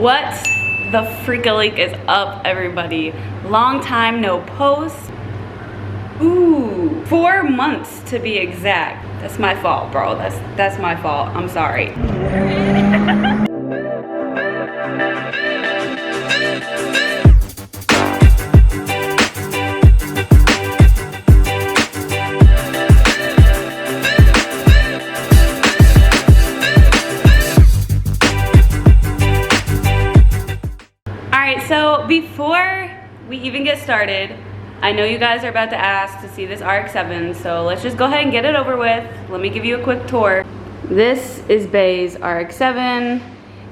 What the freak-a-leak is up, everybody? Long time no post. Ooh, 4 months to be exact. That's my fault, bro. That's my fault. I'm sorry. So before we even get started, I know you guys are about to ask to see this RX-7, so let's just go ahead and get it over with. Let me give you a quick tour. This is Bay's RX-7.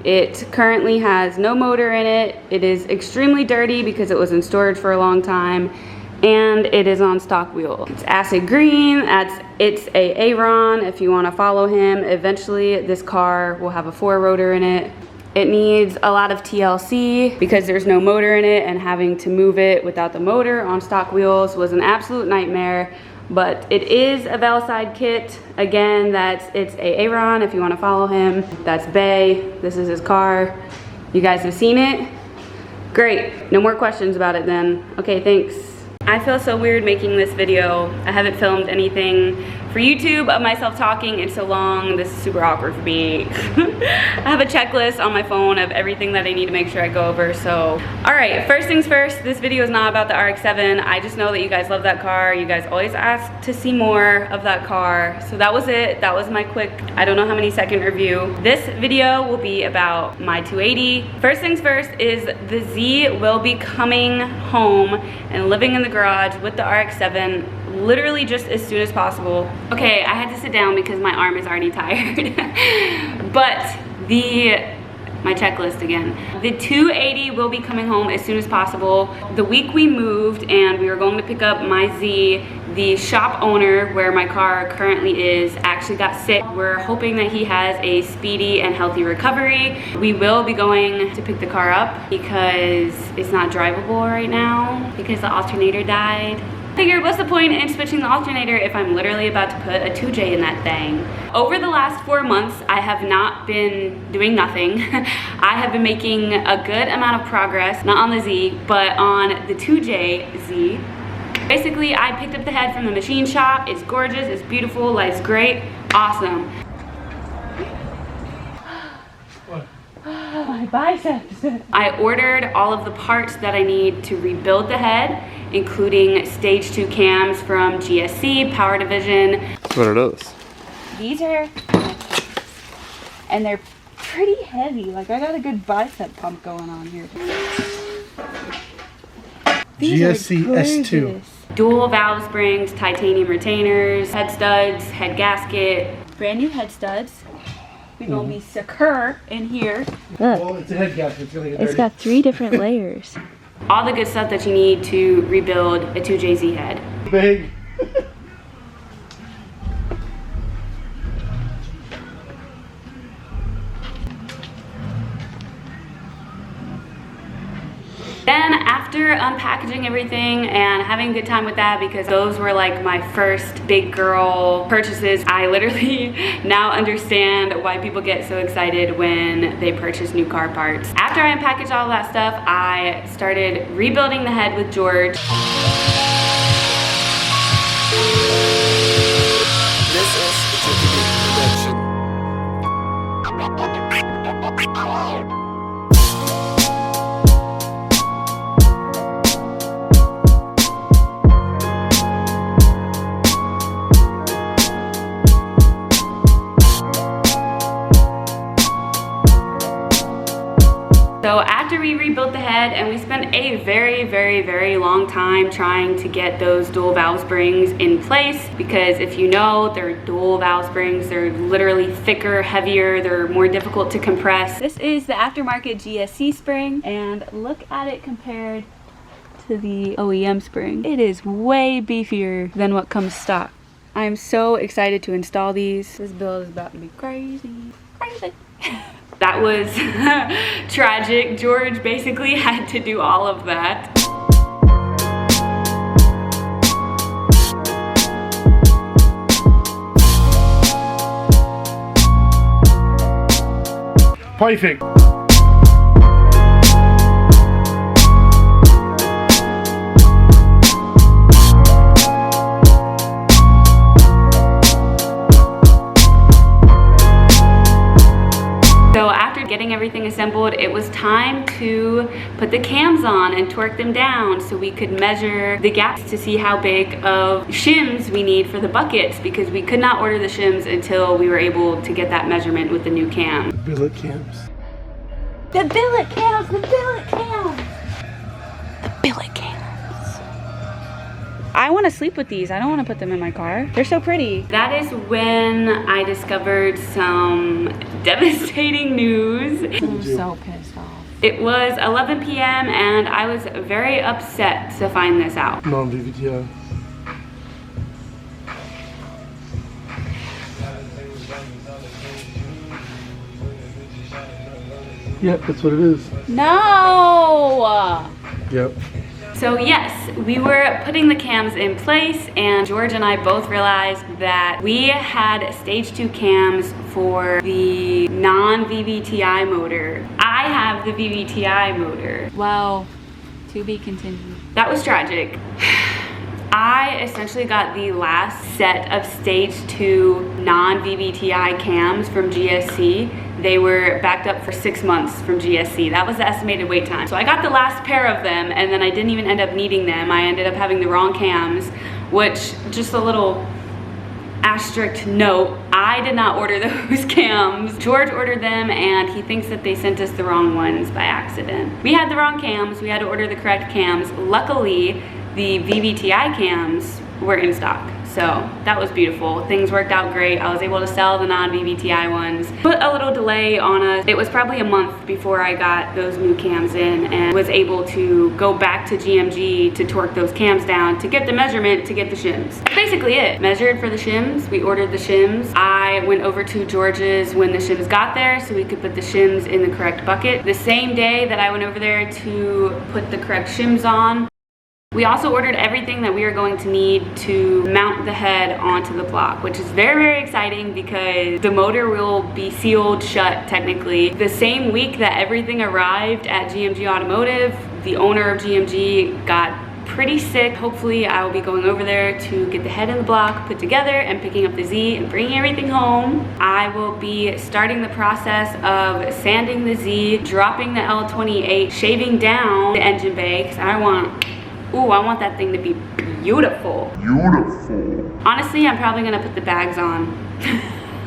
It currently has no motor in it. It is extremely dirty because it was in storage for a long time, and it is on stock wheel. It's acid green. It's a Aaron if you want to follow him. Eventually this car will have a 4-rotor in it. It needs a lot of TLC because there's no motor in it, and having to move it without the motor on stock wheels was an absolute nightmare. But it is a Valside kit. Again, it's a Aaron if you want to follow him. That's Bay. This is his car. You guys have seen it? Great. No more questions about it then. Okay, thanks. I feel so weird making this video. I haven't filmed anything for YouTube of myself talking in so long. This is super awkward for me. I have a checklist on my phone of everything that I need to make sure I go over, so. All right, first things first, this video is not about the RX-7. I just know that you guys love that car. You guys always ask to see more of that car. So that was it. That was my quick, I don't know how many second review. This video will be about my 280. First things first is the Z will be coming home and living in the garage with the RX-7 literally just as soon as possible. Okay, I had to sit down because my arm is already tired. But my checklist again. The 280 will be coming home as soon as possible. The week we moved and we were going to pick up my Z, the shop owner where my car currently is actually got sick. We're hoping that he has a speedy and healthy recovery. We will be going to pick the car up because it's not drivable right now because the alternator died. Figured, what's the point in switching the alternator if I'm literally about to put a 2J in that thing? Over the last 4 months, I have not been doing nothing. I have been making a good amount of progress, not on the Z, but on the 2J Z. Basically, I picked up the head from the machine shop. It's gorgeous, it's beautiful, life's great, awesome. My biceps. I ordered all of the parts that I need to rebuild the head, including stage 2 cams from GSC, Power Division. What are those? These are, and they're pretty heavy. Like, I got a good bicep pump going on here. GSC S2. Dual valve springs, titanium retainers, head studs, head gasket. Brand new head studs. We're gonna be secure in here. Look, well, it's a head gasket. It's gonna get dirty. It's got 3 different layers. All the good stuff that you need to rebuild a 2JZ head. Big. Then after unpackaging everything and having a good time with that, because those were like my first big girl purchases, I literally now understand why people get so excited when they purchase new car parts. After I unpackaged all that stuff, I started rebuilding the head with George. This is the production. So after we rebuilt the head, and we spent a very long time trying to get those dual valve springs in place, because if you know, they're dual valve springs, they're literally thicker, heavier, they're more difficult to compress. This is the aftermarket GSC spring, and look at it compared to the OEM spring. It is way beefier than what comes stock. I am so excited to install these. This build is about to be crazy. That was tragic. George basically had to do all of that. Perfect. getting everything assembled, it was time to put the cams on and torque them down so we could measure the gaps to see how big of shims we need for the buckets, because we could not order the shims until we were able to get that measurement with the new cam. Billet cams. The billet cams, the billet cams. The billet cams. I want to sleep with these. I don't want to put them in my car. They're so pretty. That is when I discovered some devastating news. I'm so pissed off. It was 11 p.m. and I was very upset to find this out. Non-VVTI. Yep, that's what it is. No! Yep. So yes, we were putting the cams in place, and George and I both realized that we had stage 2 cams for the non-VVTI motor. I have the VVTI motor. Well, to be continued. That was tragic. I essentially got the last set of stage 2 non-VVTI cams from GSC. They were backed up for 6 months from GSC. That was the estimated wait time. So I got the last pair of them, and then I didn't even end up needing them. I ended up having the wrong cams, which, just a little asterisk note, I did not order those cams. George ordered them, and he thinks that they sent us the wrong ones by accident. We had the wrong cams. We had to order the correct cams. Luckily, the VVTI cams were in stock. So that was beautiful. Things worked out great. I was able to sell the non-VVTI ones. Put a little delay on us. It was probably a month before I got those new cams in and was able to go back to GMG to torque those cams down to get the measurement to get the shims. That's basically it. Measured for the shims. We ordered the shims. I went over to George's when the shims got there so we could put the shims in the correct bucket. The same day that I went over there to put the correct shims on, we also ordered everything that we are going to need to mount the head onto the block, which is very, very exciting because the motor will be sealed shut technically. The same week that everything arrived at GMG Automotive, the owner of GMG got pretty sick. Hopefully I will be going over there to get the head and the block put together and picking up the Z and bringing everything home. I will be starting the process of sanding the Z, dropping the L28, shaving down the engine bay because I want that thing to be beautiful. Beautiful. Honestly, I'm probably gonna put the bags on.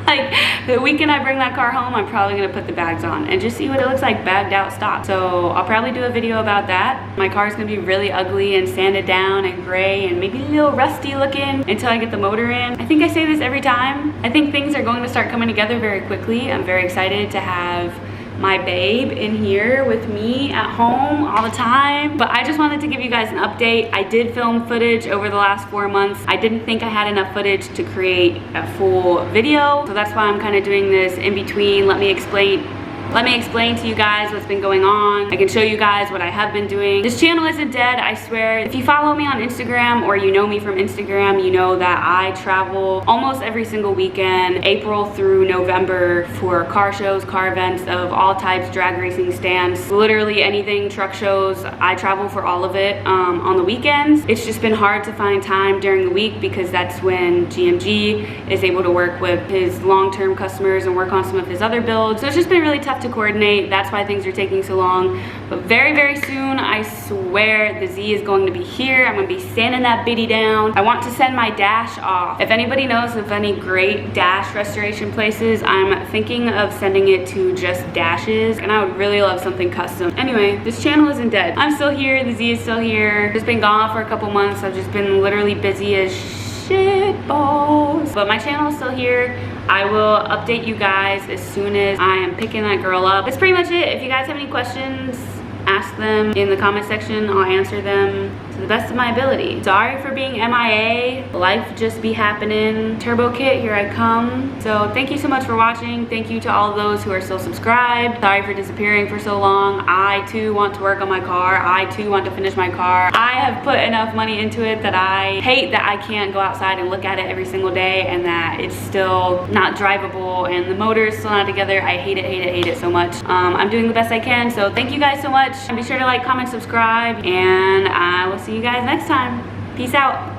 Like, the weekend I bring that car home, I'm probably gonna put the bags on and just see what it looks like bagged out stock. So I'll probably do a video about that. My car's gonna be really ugly and sanded down and gray and maybe a little rusty looking until I get the motor in. I think I say this every time. I think things are going to start coming together very quickly. I'm very excited to have my babe in here with me at home all the time. But I just wanted to give you guys an update. I did film footage over the last 4 months. I didn't think I had enough footage to create a full video, so that's why I'm kind of doing this in between. Let me explain to you guys what's been going on. I can show you guys what I have been doing. This channel isn't dead, I swear. If you follow me on Instagram or you know me from Instagram, you know that I travel almost every single weekend, April through November, for car shows, car events of all types, drag racing stands, literally anything, truck shows. I travel for all of it on the weekends. It's just been hard to find time during the week because that's when GMG is able to work with his long-term customers and work on some of his other builds. So it's just been really tough to coordinate. That's why things are taking so long. But very, very soon, I swear, the Z is going to be here. I'm going to be sanding that bitty down. I want to send my dash off. If anybody knows of any great dash restoration places, I'm thinking of sending it to Just Dashes, and I would really love something custom. Anyway, this channel isn't dead. I'm still here. The Z is still here. Just been gone for a couple months. I've just been literally busy as shit balls. But my channel is still here. I will update you guys as soon as I am picking that girl up. That's pretty much it. If you guys have any questions, ask them in the comment section. I'll answer them to the best of my ability. Sorry for being MIA. Life just be happening. Turbo Kit, here I come. So thank you so much for watching. Thank you to all those who are still subscribed. Sorry for disappearing for so long. I too want to work on my car. I too want to finish my car. I have put enough money into it that I hate that I can't go outside and look at it every single day and that it's still not drivable and the motor is still not together. I hate it, hate it, hate it so much. I'm doing the best I can. So thank you guys so much. Be sure to like, comment, subscribe, and I will see you guys next time. Peace out.